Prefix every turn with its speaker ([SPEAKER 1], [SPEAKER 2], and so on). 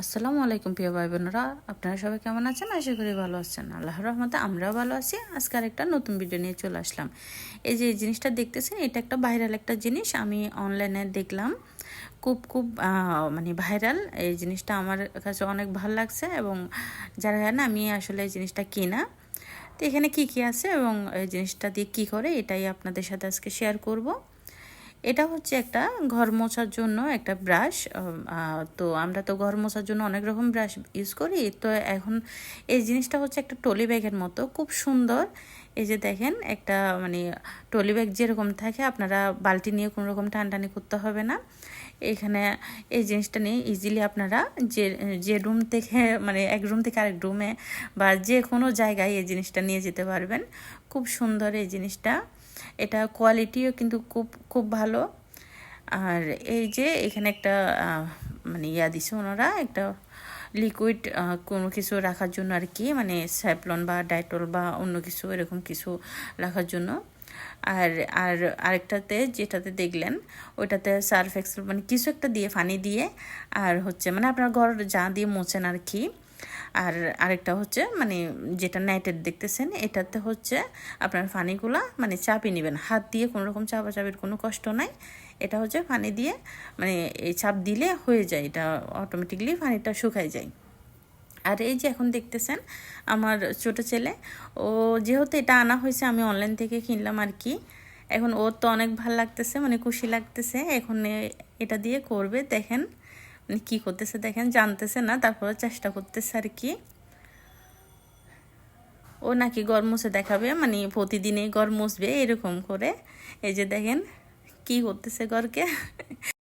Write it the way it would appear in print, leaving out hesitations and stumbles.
[SPEAKER 1] আসসালামু আলাইকুম প্রিয় ভাই বোনেরা, আপনারা সবাই কেমন আছেন? আশা করি ভালো আছেন। আল্লাহর রহমতে আমরাও ভালো আছি। আজকে আরেকটা নতুন ভিডিও নিয়ে চলে আসলাম। এই যে এই জিনিসটা দেখতেছেন, এটা একটা ভাইরাল একটা জিনিস। আমি অনলাইনে দেখলাম, খুব খুব মানে ভাইরাল এই জিনিসটা। আমার কাছে অনেক ভালো লাগছে এবং যারা না আমি আসলে এই জিনিসটা কিনা। তো এখানে কি কি আছে এবং এই জিনিসটা দিয়ে কি করে, এটাই আপনাদের সাথে আজকে শেয়ার করব। এটা হচ্ছে একটা ঘর মোছার জন্য একটা ব্রাশ। তো আমরা তো ঘর মোছার জন্য অনেক রকম ব্রাশ ইউজ করি। তো এখন এই জিনিসটা হচ্ছে একটা টলি ব্যাগের মতো, খুব সুন্দর। এই যে দেখেন, একটা মানে টলি ব্যাগ যেরকম থাকে, আপনারা বালতি নিয়ে কোনো রকম টানটানি করতে হবে না। এখানে এই জিনিসটা নিয়ে ইজিলি আপনারা যে যে রুম থেকে মানে এক রুম থেকে আরেক রুমে বা যে কোনো জায়গায় এই জিনিসটা নিয়ে যেতে পারবেন। খুব সুন্দর এই জিনিসটা। এটা কোয়ালিটিও কিন্তু খুব খুব ভালো। আর এই যে এখানে একটা মানে দিছে ওনারা, একটা লিকুইড কোনো কিছু রাখার জন্য আর কি, মানে স্যাভলন বা ডাইটল বা অন্য কিছু এরকম কিছু রাখার জন্য। আর আর আরেকটাতে যেটাতে দেখলেন, ওইটাতে সার্ফ এক্সেল মানে কিছু একটা দিয়ে পানি দিয়ে, আর হচ্ছে মানে আপনার ঘর যা দিয়ে মোছেন আর কি। আর আরেকটা হচ্ছে মানে যেটা নেটের দেখতেছেন, এটাতে হচ্ছে আপনার পানিগুলা মানে চাপিয়ে নেবেন হাত দিয়ে, কোনো রকম চাপাচাপির কোনো কষ্ট নাই। এটা হচ্ছে পানি দিয়ে মানে এই চাপ দিলে হয়ে যায়, এটা অটোমেটিকলি পানিটা শুকায় যায়। আর এই যে এখন দেখতেছেন আমার ছোট ছেলে, ও যেহেতু এটা আনা হয়েছে, আমি অনলাইন থেকে কিনলাম আর কি। এখন ওর তো অনেক ভাল লাগতেছে, মানে খুশি লাগতেছে। এখন এটা দিয়ে করবে, দেখেন মানে কী করতেছে দেখেন, জানতেছে না, তারপরে চেষ্টা করতেছে আর কি। ও নাকি ঘর মুছে দেখাবে, মানে প্রতিদিনই ঘর মুছবে এরকম করে। এই যে দেখেন কি করতেছে ঘরকে।